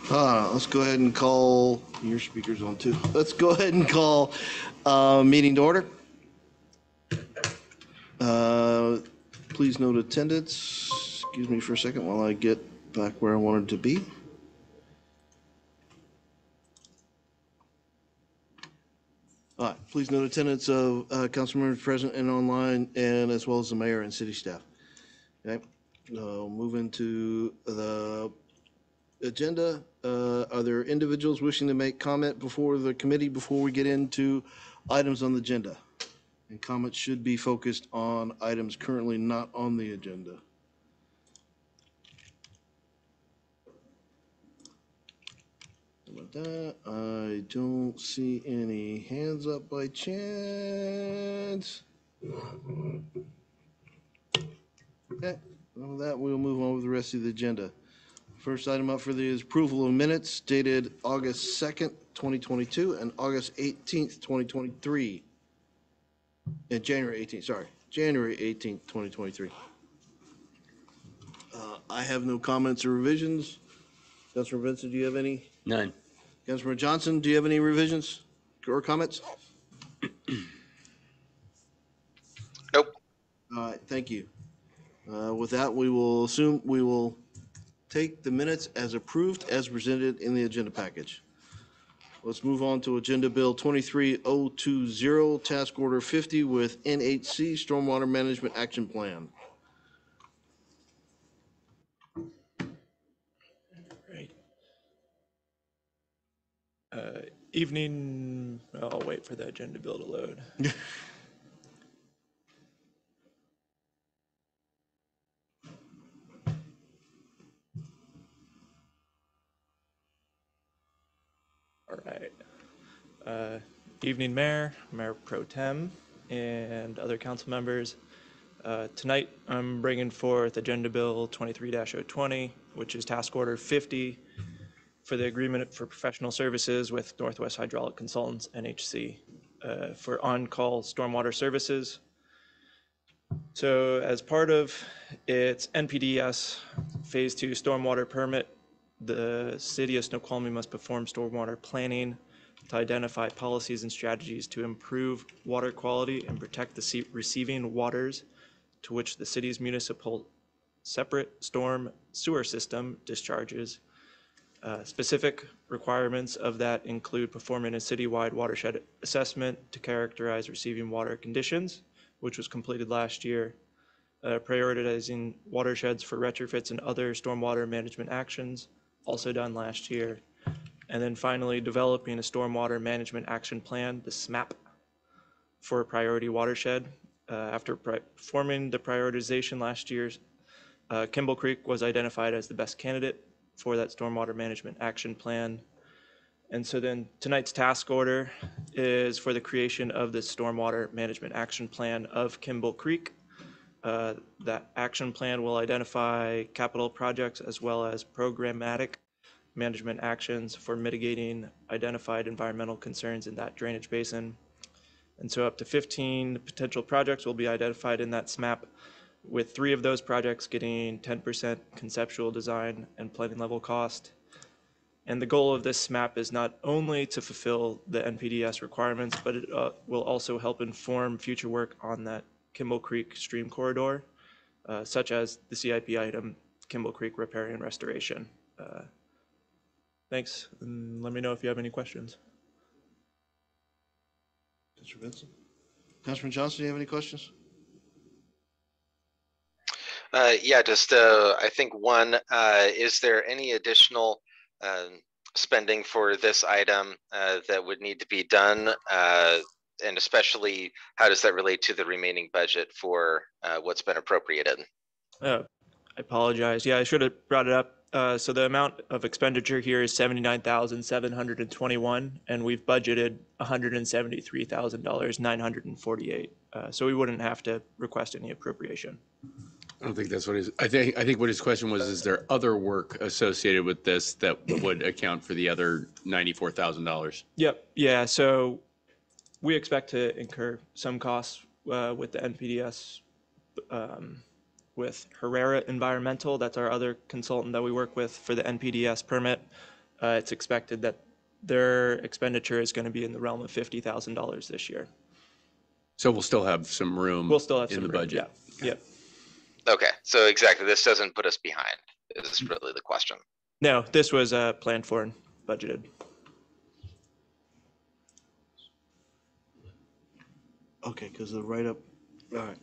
Let's go ahead and call, your speaker's on too. Let's go ahead and call meeting to order. Please note attendance. Excuse me for a second while I get back where I wanted to be. All right, please note attendance of council members present and online, and as well as the mayor and city staff. Okay, move into the agenda. Are there individuals wishing to make comment before the committee before we get into items on the agenda? And comments should be focused on items currently not on the agenda. About that, I don't see any hands up by chance. Okay, with that, we'll move on with the rest of the agenda. First item up for the is approval of minutes dated August 2nd, 2022 and August 18th, 2023. And January 18th, sorry, January 18th, 2023. I have no comments or revisions. Councilor Vincent, do you have any? None. Councilor Johnson, do you have any revisions or comments? Nope. All right, thank you. With that, we will take the minutes as approved as presented in the agenda package. Let's move on to Agenda Bill 23020, Task Order 50 with NHC Stormwater Management Action Plan. Right. Evening, I'll wait for the agenda bill to load. All right. Evening, Mayor, Mayor Pro Tem, and other council members. Tonight, I'm bringing forth Agenda Bill 23-020, which is Task Order 50 for the agreement for professional services with Northwest Hydraulic Consultants, NHC, for on-call stormwater services. So as part of its NPDES Phase 2 stormwater permit, the city of Snoqualmie must perform stormwater planning to identify policies and strategies to improve water quality and protect the receiving waters to which the city's municipal separate storm sewer system discharges. Specific requirements of that include performing a citywide watershed assessment to characterize receiving water conditions, which was completed last year, prioritizing watersheds for retrofits and other stormwater management actions, also done last year, and then finally developing a stormwater management action plan, the SMAP, for a priority watershed. After performing the prioritization last year, Kimball Creek was identified as the best candidate for that stormwater management action plan. And so then tonight's task order is for the creation of the stormwater management action plan of Kimball Creek. That action plan will identify capital projects as well as programmatic management actions for mitigating identified environmental concerns in that drainage basin. And so up to 15 potential projects will be identified in that SMAP, with 3 of those projects getting 10% conceptual design and planning level cost. And the goal of this SMAP is not only to fulfill the NPDES requirements, but it will also help inform future work on that Kimball Creek stream corridor, such as the CIP item, Kimball Creek Repair and Restoration. Thanks, and let me know if you have any questions. Councilor Vincent? Councilman Johnson, do you have any questions? Yeah, just I think one, is there any additional spending for this item that would need to be done? And especially, how does that relate to the remaining budget for what's been appropriated? I apologize. Yeah, I should have brought it up. So the amount of expenditure here is $79,721, and we've budgeted $173,948. So we wouldn't have to request any appropriation. I don't think that's what I think what his question was, is there other work associated with this that would account for the other $94,000? Yep. Yeah. So we expect to incur some costs with the NPDES with Herrera Environmental. That's our other consultant that we work with for the NPDS permit. It's expected that their expenditure is going to be in the realm of $50,000 this year. So we'll still have some room We'll still have in some the room, budget. Yeah. Yep. Okay, so exactly, this doesn't put us behind, is really the question. No, this was planned for and budgeted. Okay, because the write-up, all right.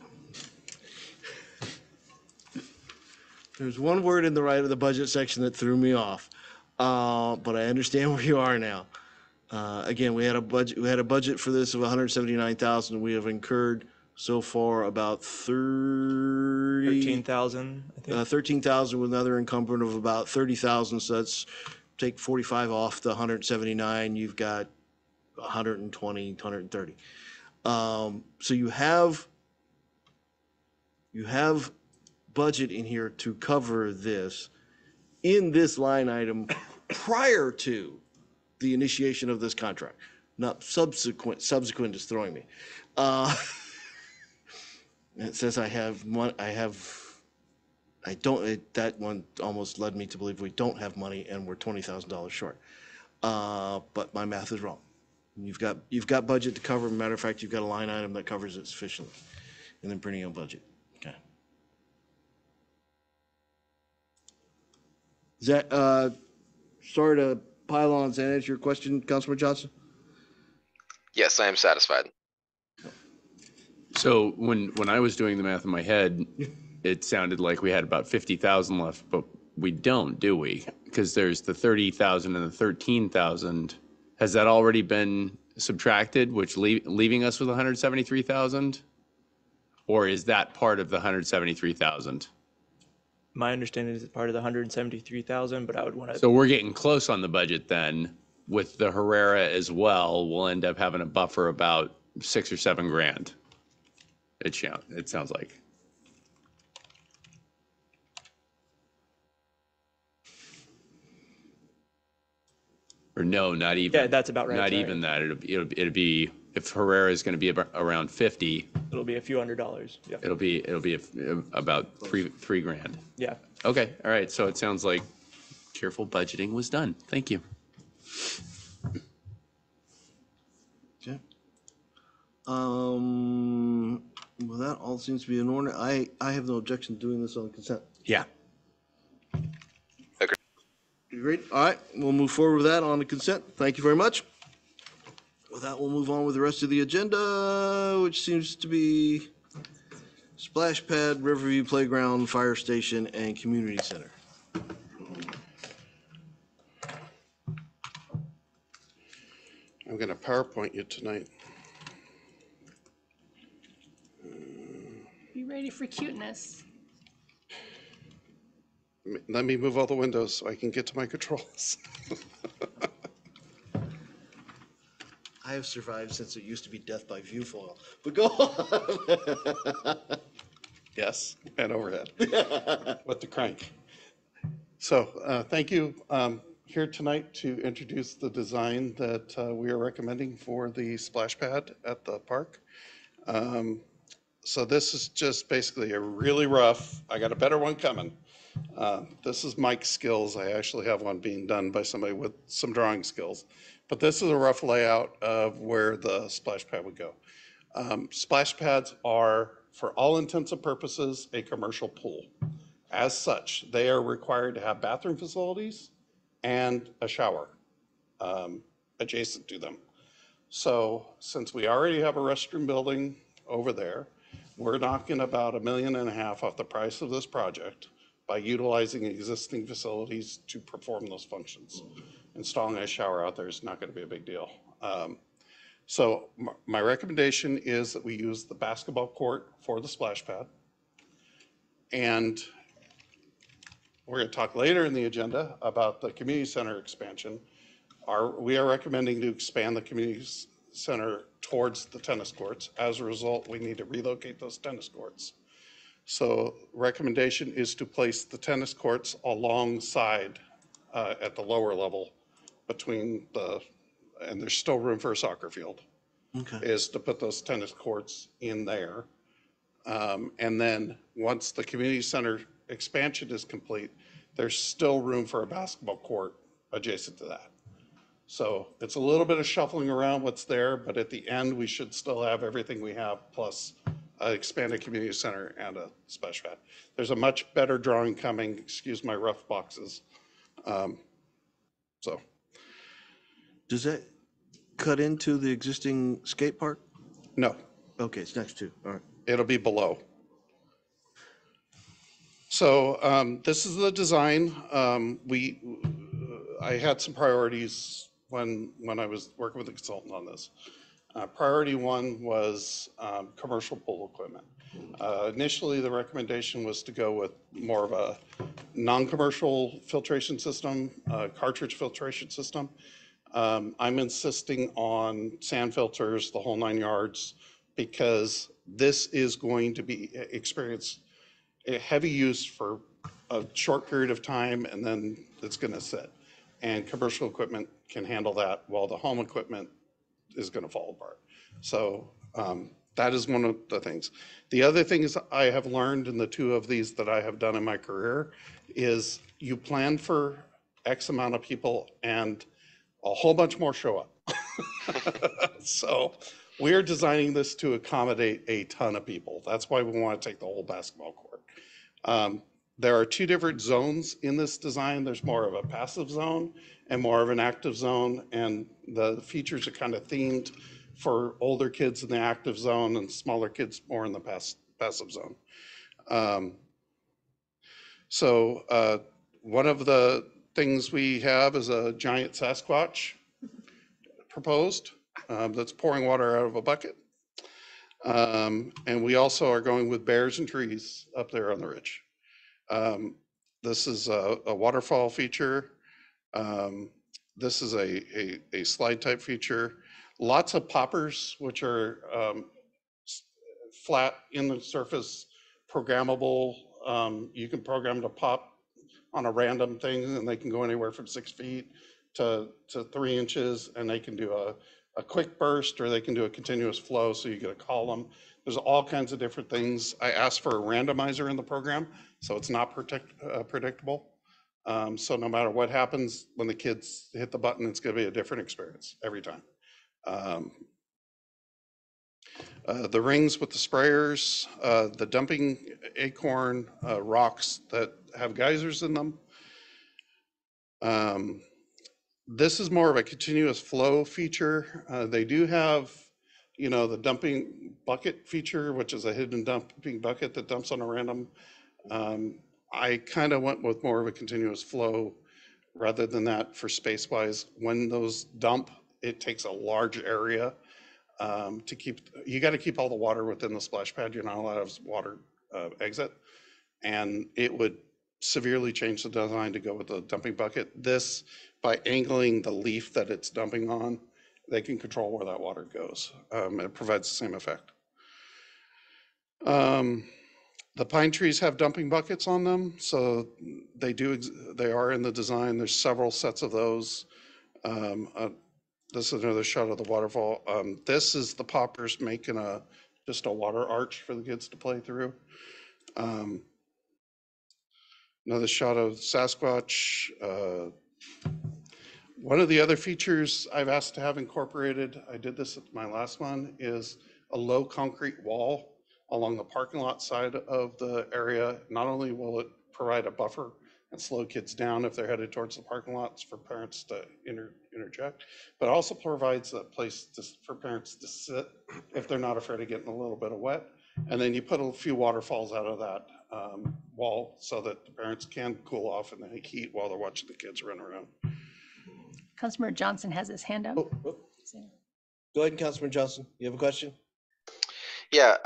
There's one word in the budget section that threw me off, but I understand where you are now. Again, we had a budget for this of 179,000. We have incurred so far about 13,000, I think. 13,000 with another encumbrance of about 30,000. So that's take 45 off the 179. You've got 120, 130. So you have budget in here to cover this in this line item prior to the initiation of this contract, not subsequent. Subsequent is throwing me. It says I don't. That one almost led me to believe we don't have money and we're $20,000 short. But my math is wrong. You've got budget to cover. Matter of fact, you've got a line item that covers it sufficiently, and then printing a budget. Okay. Is that sorry to pile on? Does that answer your question, Councilman Johnson? Yes, I am satisfied. So when I was doing the math in my head, it sounded like we had about 50,000 left, but we don't, do we? Because there's the 30,000 and the 13,000. Has that already been subtracted, which leaving us with 173,000? Or is that part of the 173,000? My understanding is it's part of the 173,000, but I would want to. So we're getting close on the budget then. With the Herrera as well, we'll end up having a buffer about $6 or $7 grand. It sounds like. Or no, not even. Yeah, that's about right. Not sorry. even that. It'll be if Herrera is going to be around 50. It'll be a few $100s. Yeah. It'll be about three grand. Yeah. Okay. All right. So it sounds like careful budgeting was done. Thank you. Okay. Well, that all seems to be in order. I have no objection to doing this on consent. Yeah. You agreed? All right, we'll move forward with that on the consent. Thank you very much. With that, we'll move on with the rest of the agenda, which seems to be Splash Pad, Riverview Playground, Fire Station, and Community Center. I'm going to PowerPoint you tonight. Be ready for cuteness. Let me move all the windows so I can get to my controls. I have survived since it used to be death by viewfoil, but go on. Yes, and overhead with the crank. So thank you. Here tonight to introduce the design that we are recommending for the splash pad at the park. So this is just basically a really rough, I got a better one coming. This is Mike's skills. I actually have one being done by somebody with some drawing skills. But this is a rough layout of where the splash pad would go. Splash pads are, for all intents and purposes, a commercial pool. As such, they are required to have bathroom facilities and a shower adjacent to them. So since we already have a restroom building over there, we're knocking about $1.5 million off the price of this project by utilizing existing facilities to perform those functions. Installing a shower out there is not going to be a big deal. So my recommendation is that we use the basketball court for the splash pad. And we're going to talk later in the agenda about the community center expansion. We are recommending to expand the community center towards the tennis courts. As a result, we need to relocate those tennis courts. So recommendation is to place the tennis courts alongside at the lower level between and there's still room for a soccer field, Okay. is to put those tennis courts in there. And then once the community center expansion is complete, there's still room for a basketball court adjacent to that. So it's a little bit of shuffling around what's there, but at the end, we should still have everything we have, plus an expanded community center and a splash pad. There's a much better drawing coming, excuse my rough boxes. So Does that cut into the existing skate park? no, Okay, it's next to, all right. it'll be below. So this is the design. I had some priorities when I was working with a consultant on this. Priority one was commercial pool equipment. Initially, the recommendation was to go with more of a non-commercial filtration system, cartridge filtration system. I'm insisting on sand filters, the whole 9 yards, because this is going to be experience a heavy use for a short period of time, and then it's going to sit. And commercial equipment can handle that, while the home equipment is going to fall apart. So that is one of the things. The other things I have learned in the two of these that I have done in my career is you plan for X amount of people and a whole bunch more show up. So we are designing this to accommodate a ton of people. That's why we want to take the whole basketball court. There are two different zones in this design. There's more of a passive zone and more of an active zone, and the features are kind of themed for older kids in the active zone and smaller kids more in the passive zone. One of the things we have is a giant Sasquatch proposed that's pouring water out of a bucket. And we also are going with bears and trees up there on the ridge. This is a waterfall feature. This is a slide type feature. Lots of poppers, which are flat in the surface, programmable. You can program to pop on a random thing, and they can go anywhere from 6 feet to 3 inches, and they can do a quick burst, or they can do a continuous flow, so you get a column. There's all kinds of different things. I asked for a randomizer in the program, so it's not predictable. So no matter what happens, when the kids hit the button, it's going to be a different experience every time. The rings with the sprayers, the dumping acorn rocks that have geysers in them. This is more of a continuous flow feature. They do have, the dumping bucket feature, which is a hidden dumping bucket that dumps on a random. I kind of went with more of a continuous flow rather than that for space wise. When those dump, it takes a large area to keep, you got to keep all the water within the splash pad. You're not allowed to have water exit. And it would severely change the design to go with the dumping bucket. This, by angling the leaf that it's dumping on, they can control where that water goes. It provides the same effect. The pine trees have dumping buckets on them, so they are in the design. There's several sets of those. This is another shot of the waterfall. This is the poppers making just a water arch for the kids to play through. Another shot of Sasquatch. One of the other features I've asked to have incorporated, I did this at my last one, is a low concrete wall along the parking lot side of the area. Not only will it provide a buffer and slow kids down if they're headed towards the parking lots for parents to interject, but also provides a place for parents to sit if they're not afraid of getting a little bit of wet. And then you put a few waterfalls out of that wall so that the parents can cool off in the heat while they're watching the kids run around. Councilmember Johnson has his hand up. Go ahead, Councilman Johnson. You have a question? Yeah,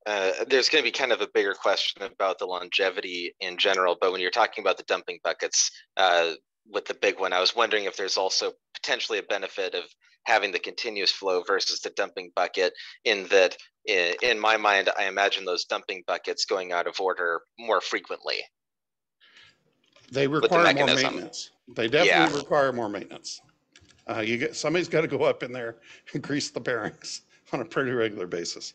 there's going to be kind of a bigger question about the longevity in general, but when you're talking about the dumping buckets with the big one, I was wondering if there's also potentially a benefit of having the continuous flow versus the dumping bucket, in that in my mind, I imagine those dumping buckets going out of order more frequently. They require more maintenance. They definitely require more maintenance. Somebody's got to go up in there and grease the bearings on a pretty regular basis.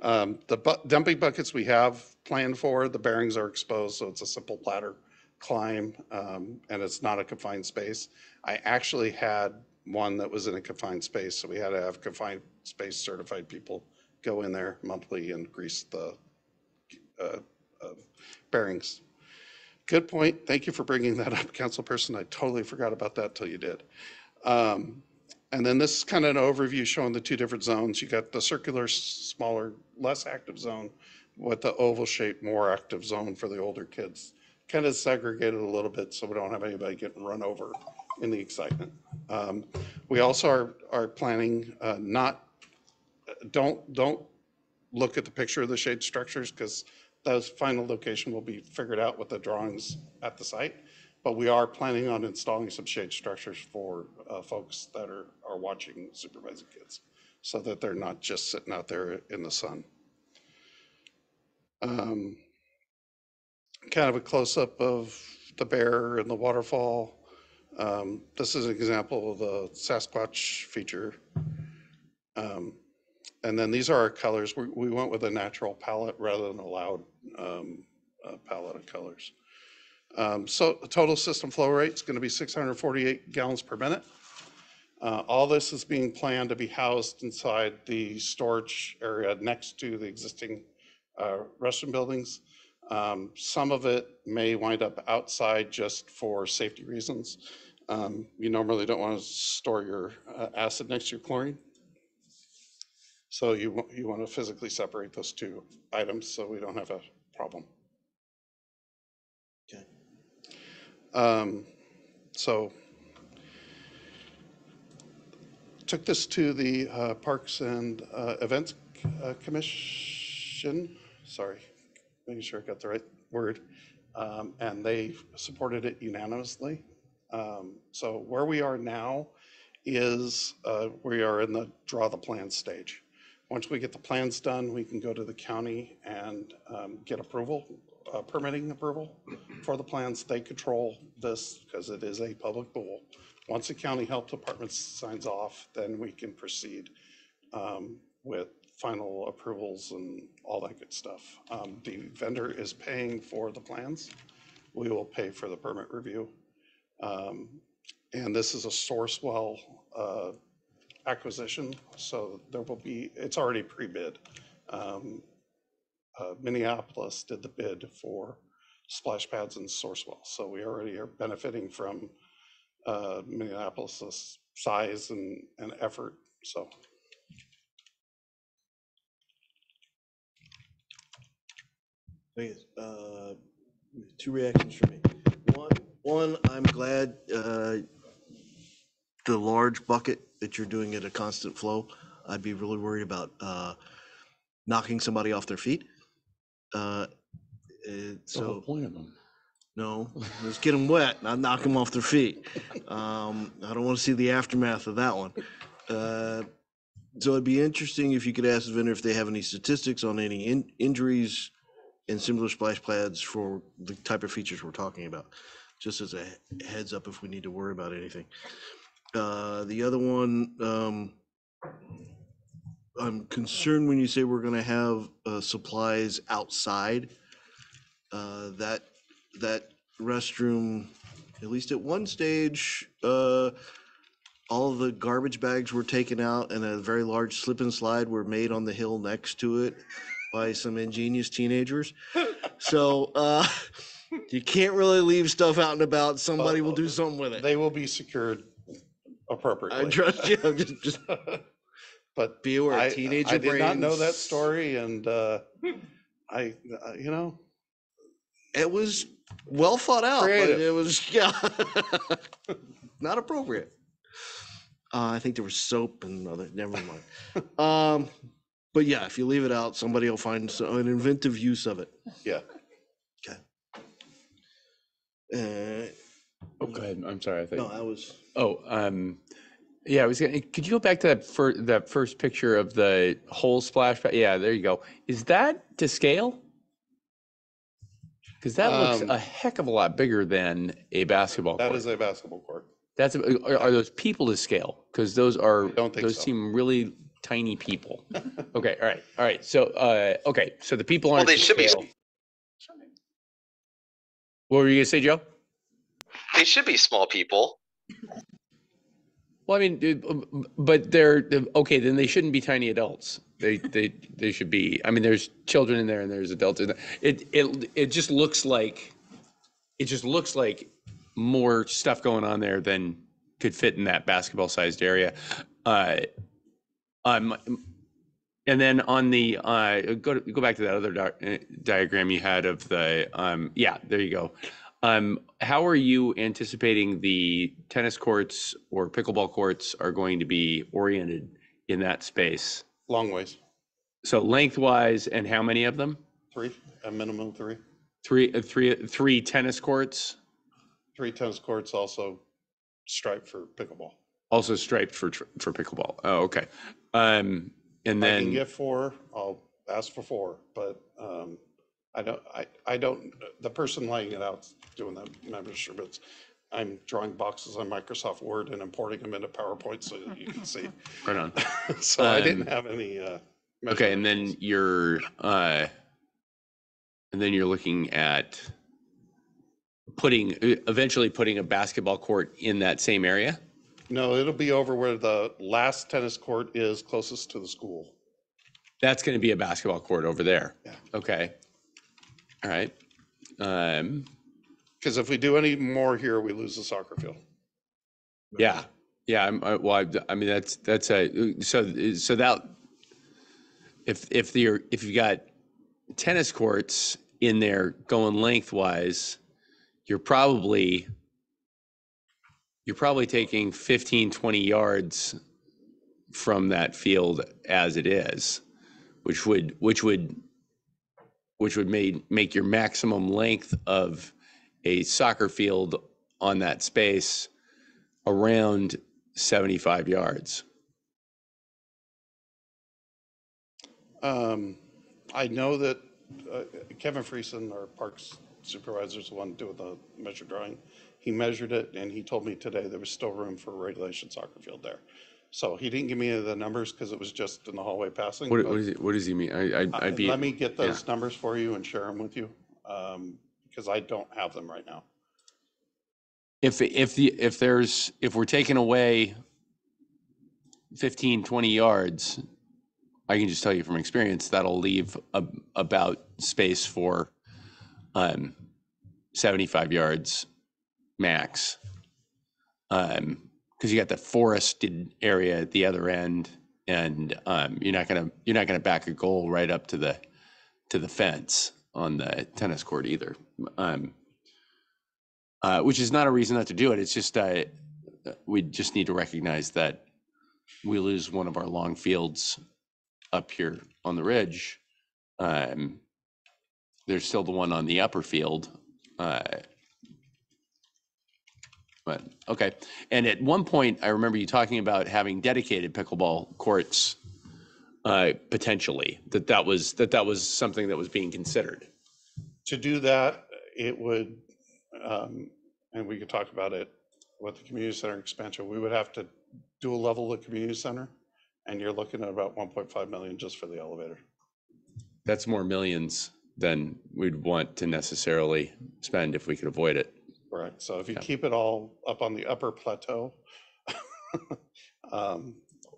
Dumping buckets we have planned for, the bearings are exposed, so it's a simple ladder climb, and it's not a confined space. I actually had one that was in a confined space, so we had to have confined space certified people go in there monthly and grease the uh, bearings. Good point. Thank you for bringing that up, Councilperson. I totally forgot about that till you did. And then this is kind of an overview showing the two different zones. You got the circular, smaller, less active zone with the oval shaped, more active zone for the older kids. Kind of segregated a little bit so we don't have anybody getting run over in the excitement. We also are planning don't look at the picture of the shade structures because those final location will be figured out with the drawings at the site. But we are planning on installing some shade structures for folks that are watching supervising kids so that they're not just sitting out there in the sun. Kind of a close-up of the bear and the waterfall. This is an example of the Sasquatch feature. And then these are our colors. We went with a natural palette rather than a loud palette of colors. So the total system flow rate is going to be 648 gallons per minute. All this is being planned to be housed inside the storage area next to the existing restroom buildings. Some of it may wind up outside just for safety reasons. You normally don't want to store your acid next to your chlorine. So you want to physically separate those two items so we don't have a problem. Okay. So took this to the Parks and Events Commission. Sorry, making sure I got the right word. And they supported it unanimously. So where we are now is we are in the draw the plan stage. Once we get the plans done, we can go to the county and get approval, permitting approval for the plans. They control this because it is a public pool. Once the county health department signs off, then we can proceed with final approvals and all that good stuff. The vendor is paying for the plans. We will pay for the permit review. And this is a source well acquisition, so there will be, it's already pre-bid. Minneapolis did the bid for splash pads and source wells, so we already are benefiting from Minneapolis's size and effort. So Okay, two reactions from me. One, I'm glad the large bucket that you're doing at a constant flow. I'd be really worried about knocking somebody off their feet. The whole So point of them. no, let's get them wet, not knock them off their feet. I don't want to see the aftermath of that one. So it'd be interesting if you could ask the vendor if they have any statistics on any injuries and similar splash pads for the type of features we're talking about, just as a heads up if we need to worry about anything. The other one, I'm concerned when you say we're gonna have supplies outside. That restroom, at least at one stage, all of the garbage bags were taken out and a very large slip and slide were made on the hill next to it by some ingenious teenagers. So you can't really leave stuff out and about. Somebody will do something with it. they will be secured appropriately. I trust you. Just But be aware, teenager I did not know that brains. story, and you know, It was well thought out, Creative. but it was not appropriate. I think there was soap and other. Never mind. But yeah, if you leave it out, somebody will find an inventive use of it. yeah. Okay. Oh, go ahead. I'm sorry. I thought. No, that was. Oh, yeah. I was gonna. Could you go back to that first picture of the whole splash pad? Yeah, there you go. Is that to scale? Because that looks a heck of a lot bigger than a basketball court. That is a basketball court. Are those people to scale? Because those are don't think those so. seem really tiny people. Okay, all right. So, okay, so the people Well, aren't. they to should be. scale. What were you gonna say, Joe? They should be small people. Well, I mean, but they're okay. Then they shouldn't be tiny adults. They should be. I mean, there's children in there and there's adults in there. It just looks like more stuff going on there than could fit in that basketball-sized area. Uh, um, and then on the go back to that other diagram you had of the yeah, there you go. How are you anticipating the tennis courts or pickleball courts are going to be oriented in that space? Long ways. So lengthwise, and how many of them? 3, a minimum 3. Three tennis courts, 3 tennis courts, also striped for pickleball. also striped for pickleball. Oh, okay. And I can then get 4, I'll ask for 4, but I don't, the person laying it out doing the membership, I'm drawing boxes on Microsoft Word and importing them into PowerPoint so that you can see. right on. So I didn't have any. Okay, and then measurements. you're looking at eventually putting a basketball court in that same area. No, it'll be over where the last tennis court is closest to the school. That's going to be a basketball court over there. Yeah. Okay. All right. Because if we do any more here, we lose the soccer field. Yeah. Yeah. I mean, that's a so that if you've got tennis courts in there going lengthwise, you're probably taking 15, 20 yards from that field as it is, which would make your maximum length of a soccer field on that space around 75 yards. I know that Kevin Friesen, our parks supervisor, is the one doing the measure drawing. He measured it and he told me today there was still room for a regulation soccer field there. So he didn't give me the numbers because it was just in the hallway passing. What but does he mean? I'd be. let me get those numbers for you and share them with you because I don't have them right now. If we're taking away 15, 20 yards, I can just tell you from experience that'll leave about space for 75 yards max. Because you got the forested area at the other end, and you're not gonna back a goal right up to the fence on the tennis court either. Which is not a reason not to do it. It's just we just need to recognize that we lose one of our long fields up here on the ridge. There's still the one on the upper field. But okay. And at one point, I remember you talking about having dedicated pickleball courts potentially. That was something that was being considered. To do that, it would, and we could talk about it with the community center expansion, we would have to do a level of the community center, and you're looking at about 1.5 million just for the elevator. That's more millions than we'd want to necessarily spend if we could avoid it. Right. So if you keep it all up on the upper plateau,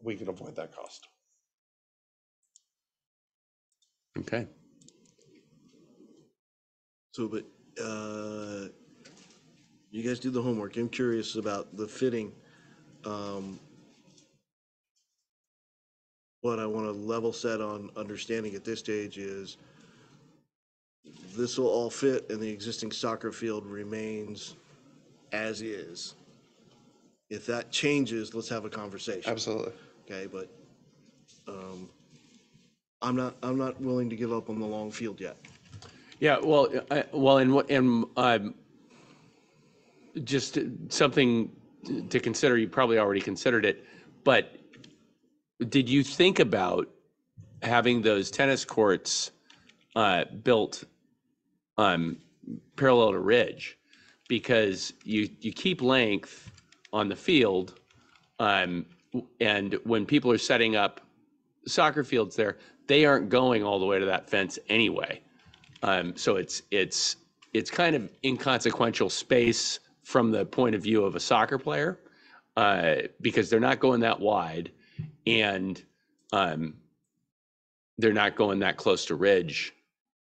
we can avoid that cost. Okay. So, but you guys do the homework. I'm curious about the fitting. What I want to level set on understanding at this stage is this will all fit and the existing soccer field remains as is. If that changes, let's have a conversation. Absolutely. Okay, but I'm not willing to give up on the long field yet. Yeah, and just something to consider. You probably already considered it, but did you think about having those tennis courts built parallel to ridge? Because you keep length on the field, and when people are setting up soccer fields there, they aren't going all the way to that fence anyway. So it's kind of inconsequential space from the point of view of a soccer player, because they're not going that wide, and they're not going that close to ridge,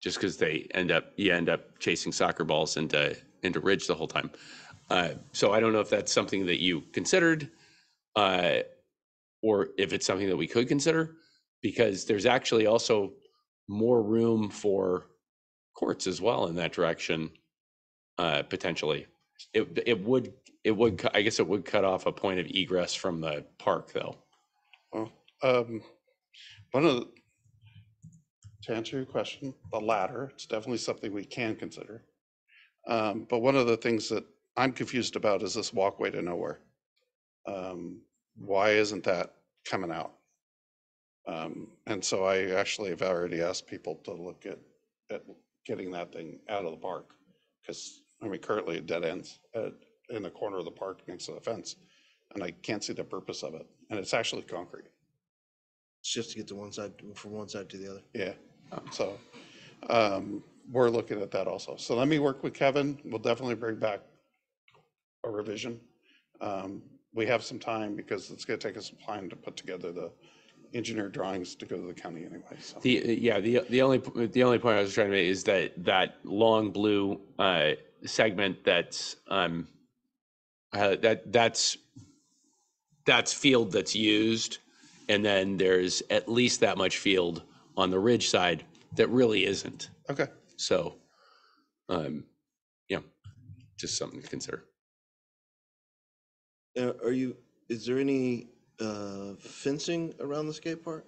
just because you end up chasing soccer balls into ridge the whole time. So I don't know if that's something that you considered, or if it's something that we could consider, because there's actually also more room for courts as well in that direction, potentially. It would, I guess it would cut off a point of egress from the park, though. Well, to answer your question, the latter, it's definitely something we can consider. But one of the things that I'm confused about is this walkway to nowhere. Why isn't that coming out? And so I actually have already asked people to look at getting that thing out of the park. Because, I mean, currently it dead ends in the corner of the park next to the fence. And I can't see the purpose of it. And it's actually concrete. It's just to get to one side, from one side to the other. Yeah. So we're looking at that also. So let me work with Kevin. We'll definitely bring back a revision. We have some time because it's going to take us some time to put together the engineer drawings to go to the county anyway. So. The only point I was trying to make is that long blue segment that's field that's used, and then there's at least that much field on the ridge side that really isn't. Okay. So, just something to consider. Is there any fencing around the skate park?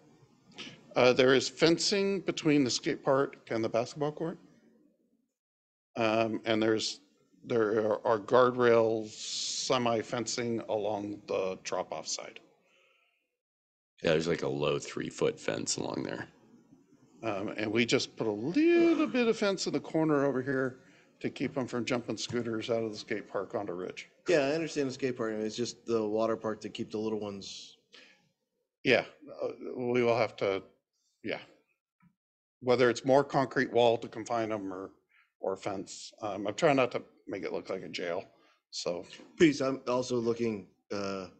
There is fencing between the skate park and the basketball court. And there are guardrails, semi-fencing along the drop-off side. Yeah, there's like a low 3-foot fence along there. And we just put a little bit of fence in the corner over here to keep them from jumping scooters out of the skate park onto Ridge. Yeah, I understand the skate park. It's just the water park to keep the little ones. Yeah, we will have to, yeah. Whether it's more concrete wall to confine them or fence. I'm trying not to make it look like a jail, so. Please, I'm also looking of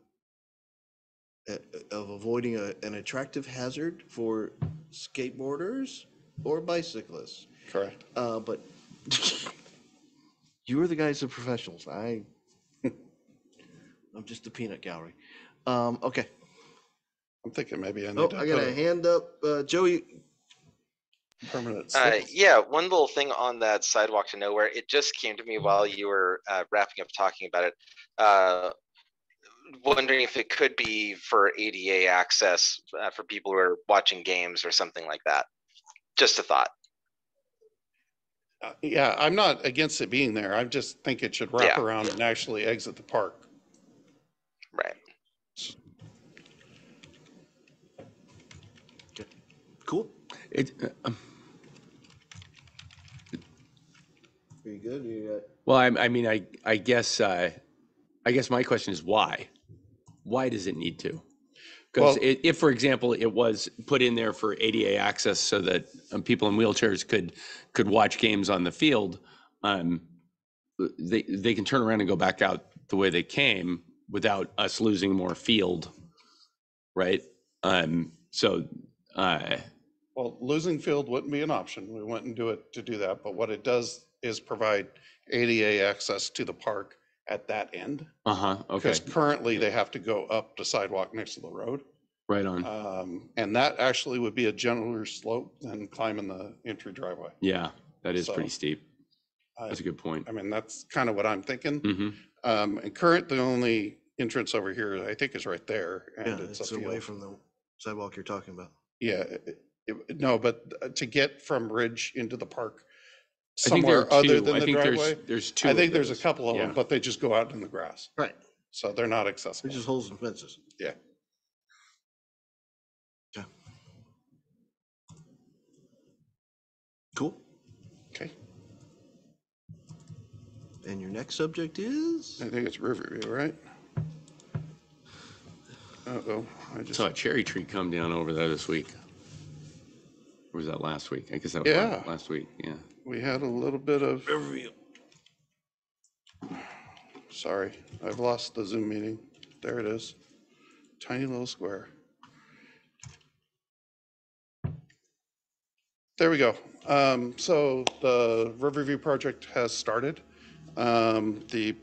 avoiding an attractive hazard for skateboarders or bicyclists. Correct. But you are the guys of professionals. I'm just a peanut gallery. Okay. I'm thinking maybe I need Oh, to I got a hand up. Joey. Permanent slips. Yeah, one little thing on that sidewalk to nowhere, it just came to me while you were wrapping up talking about it. Wondering if it could be for ADA access for people who are watching games or something like that. Just a thought. Yeah, I'm not against it being there. I just think it should wrap around and actually exit the park. Right. Okay. Cool. Are you good? Well, I guess my question is why? Why does it need to? Because if, for example, it was put in there for ADA access so that people in wheelchairs could watch games on the field, they can turn around and go back out the way they came without us losing more field, right? Well, losing field wouldn't be an option. We wouldn't do it to do that. But what it does is provide ADA access to the park at that end. Okay. Because currently they have to go up the sidewalk next to the road. Right on. And that actually would be a gentler slope than climbing the entry driveway. Yeah, that is pretty steep. That's a good point. I mean, that's kind of what I'm thinking. Mm-hmm. And the only entrance over here, I think, is right there. And Yeah, it's away from the sidewalk you're talking about. Yeah, no, but to get from Ridge into the park I think there somewhere are other two. than I the think driveway. there's two. I think of there's a those. couple of Yeah. them, but they just go out in the grass. Right. So they're not accessible. They're just holes and fences. Yeah. Okay. Cool. Okay. And your next subject is? I think it's Riverview, right? Uh-oh, I just, Saw a cherry tree come down over there this week. Or was that last week? I guess that was Yeah. last week, yeah. we had a little bit of, Riverview. sorry, I've lost the Zoom meeting. There it is. Tiny little square. There we go. So the Riverview project has started. The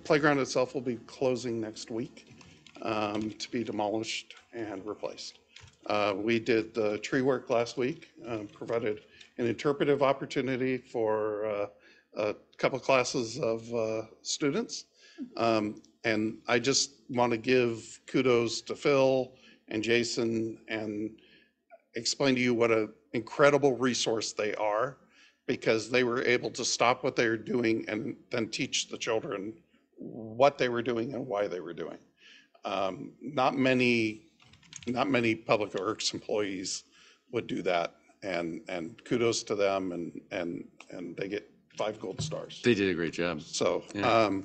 playground itself will be closing next week to be demolished and replaced. We did the tree work last week, provided an interpretive opportunity for a couple classes of students. And I just want to give kudos to Phil and Jason and explain to you what an incredible resource they are, because they were able to stop what they were doing and then teach the children what they were doing and why they were doing. Not many public works employees would do that, and kudos to them, and they get 5 gold stars. They did a great job. So, Yeah.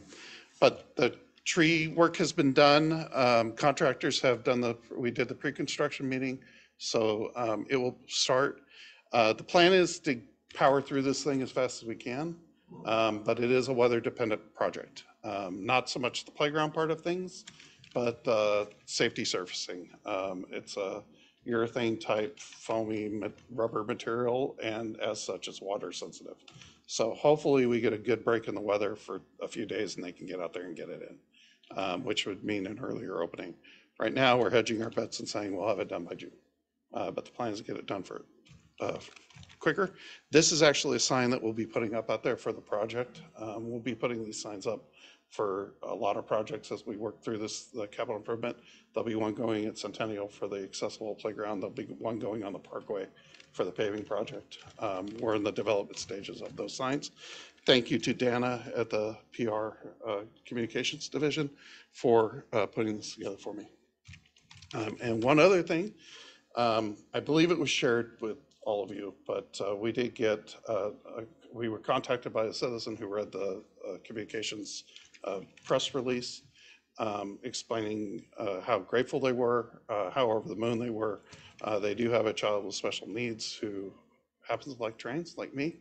but the tree work has been done. Contractors have done we did the pre-construction meeting, so it will start. The plan is to power through this thing as fast as we can, but it is a weather-dependent project. Not so much the playground part of things, but safety surfacing. It's a urethane type foamy rubber material, and as such, it's water sensitive. So hopefully we get a good break in the weather for a few days and they can get out there and get it in, which would mean an earlier opening. Right now, we're hedging our bets and saying we'll have it done by June. But the plan is to get it done for quicker. This is actually a sign that we'll be putting up out there for the project. We'll be putting these signs up for a lot of projects as we work through the capital improvement. There'll be one going at Centennial for the accessible playground. There'll be one going on the Parkway for the paving project. We're in the development stages of those signs. Thank you to Dana at the PR Communications Division for putting this together for me. And one other thing, I believe it was shared with all of you, but we did get, we were contacted by a citizen who read the communications press release explaining how grateful they were, how over the moon they were. They do have a child with special needs who happens to like trains, like me,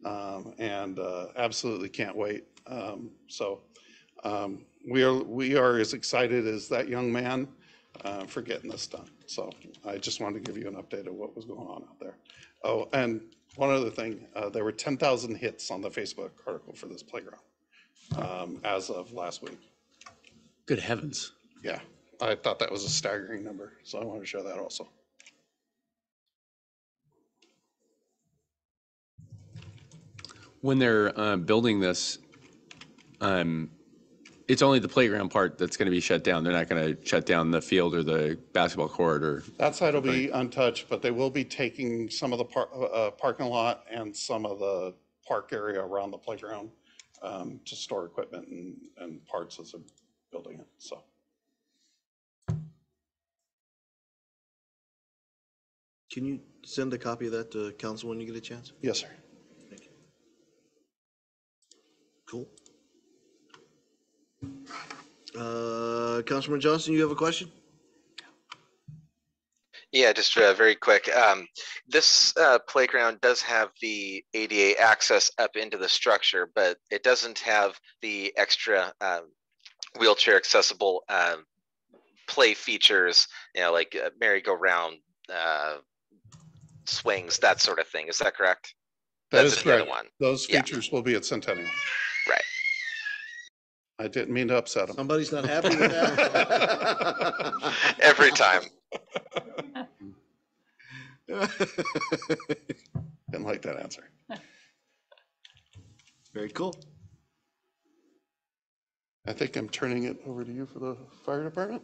and absolutely can't wait. So we are as excited as that young man for getting this done. So I just wanted to give you an update of what was going on out there. Oh, and one other thing, there were 10,000 hits on the Facebook article for this playground as of last week. Good heavens. Yeah, I thought that was a staggering number, so I wanted to share that also. When they're building this, it's only the playground part that's going to be shut down. They're not going to shut down the field or the basketball court or. That side will be untouched, but they will be taking some of the parking lot and some of the park area around the playground to store equipment and parts as they're building it, so. Can you send a copy of that to council when you get a chance? Yes, sir. Thank you. Cool. Councilman Johnson, you have a question? Yeah, just very quick. This playground does have the ADA access up into the structure, but it doesn't have the extra wheelchair accessible play features, you know, like merry-go-round, swings, that sort of thing. Is that correct? That That's is in the other correct. one. Those Yeah. features will be at Centennial. Right. I didn't mean to upset them. Somebody's not happy with that? Every time. Didn't like that answer. Very cool. I think I'm turning it over to you for the fire department.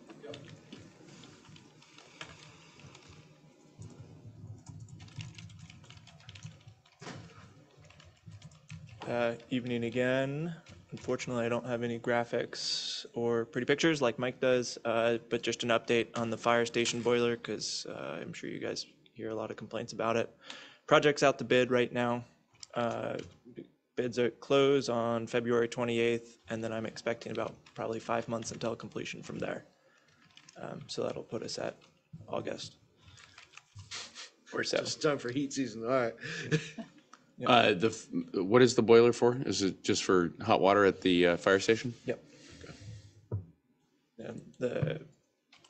Evening again. Unfortunately, I don't have any graphics or pretty pictures like Mike does, but just an update on the fire station boiler, because I'm sure you guys hear a lot of complaints about it. Project's out to bid right now. Bids are close on February 28th, and then I'm expecting about probably 5 months until completion from there. So that'll put us at August or so. It's time for heat season. All right. What is the boiler for? Is it just for hot water at the fire station? Yep. And the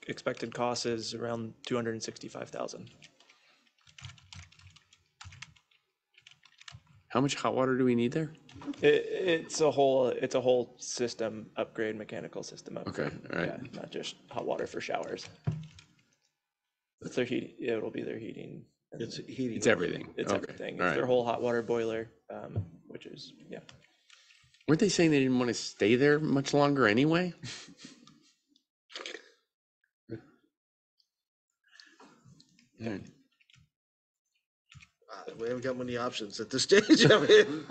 expected cost is around 265,000. How much hot water do we need there? It's a whole system upgrade, mechanical system upgrade. Okay, all right. Yeah, not just hot water for showers. It's their heat. It'll be their heating. and It's heating. It's everything. It's Okay, everything. all It's their right. whole hot water boiler, which is Weren't they saying they didn't want to stay there much longer anyway? Yeah. We haven't got many options at this stage. I mean,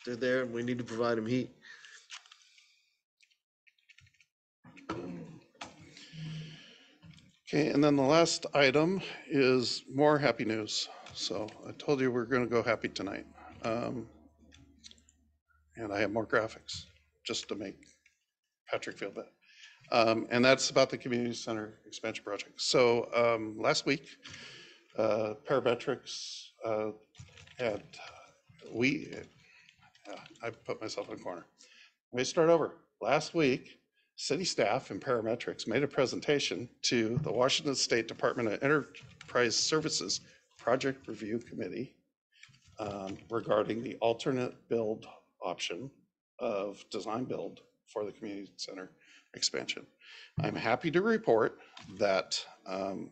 they're there and we need to provide them heat. Okay, and then the last item is more happy news. So I told you we're going to go happy tonight. And I have more graphics just to make Patrick feel bad. And that's about the community center expansion project. So last week, parametrics had, I put myself in a corner. Let me start over. Last week, city staff and parametrics made a presentation to the Washington State Department of Enterprise Services Project Review Committee regarding the alternate build option of design build for the community center expansion. I'm happy to report that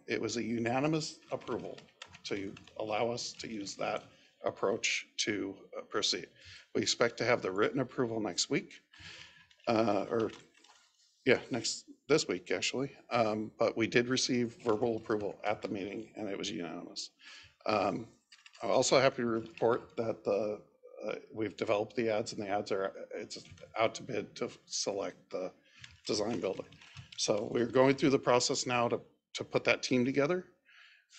it was a unanimous approval to allow us to use that approach to proceed. We expect to have the written approval next week, this week actually. But we did receive verbal approval at the meeting and it was unanimous. I'm also happy to report that we've developed the ads and the ads it's out to bid to select the design builder. So we're going through the process now to put that team together.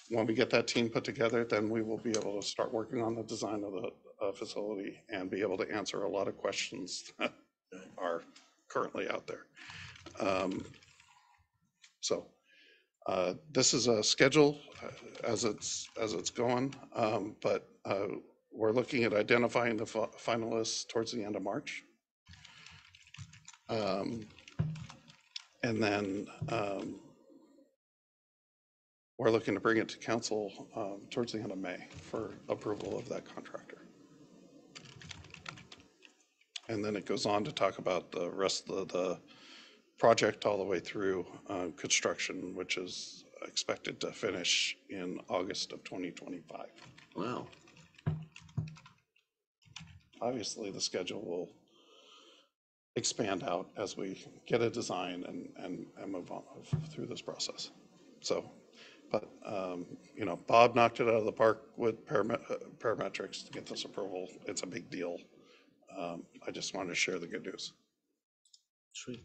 When we get that team put together, then we will be able to start working on the design of the facility and be able to answer a lot of questions that are currently out there. This is a schedule as it's going, but we're looking at identifying the finalists towards the end of March. And then we're looking to bring it to council towards the end of May for approval of that contractor. And then it goes on to talk about the rest of the project all the way through construction, which is expected to finish in August of 2025. Wow. Obviously, the schedule will expand out as we get a design and move on through this process. So, but Bob knocked it out of the park with parametrics to get this approval. It's a big deal. I just wanted to share the good news. Sweet.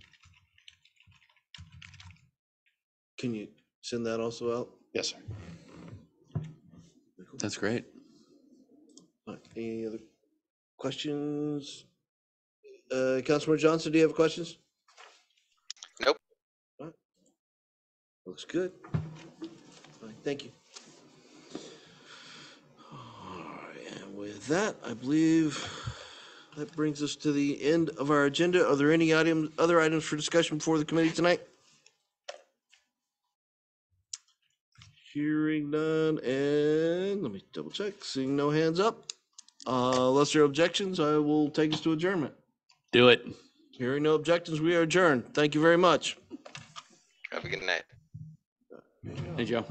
Can you send that also out? Yes, sir. That's great. Any other questions? Councilmember Johnson, do you have questions? Nope. All right. Looks good. All right, thank you. All right, and with that, I believe that brings us to the end of our agenda. Are there any other items for discussion before the committee tonight? Hearing none, and let me double check. Seeing no hands up. Unless there are objections, I will take us to adjournment. Do it. Hearing no objections, we are adjourned. Thank you very much. Have a good night. Hey, Joe.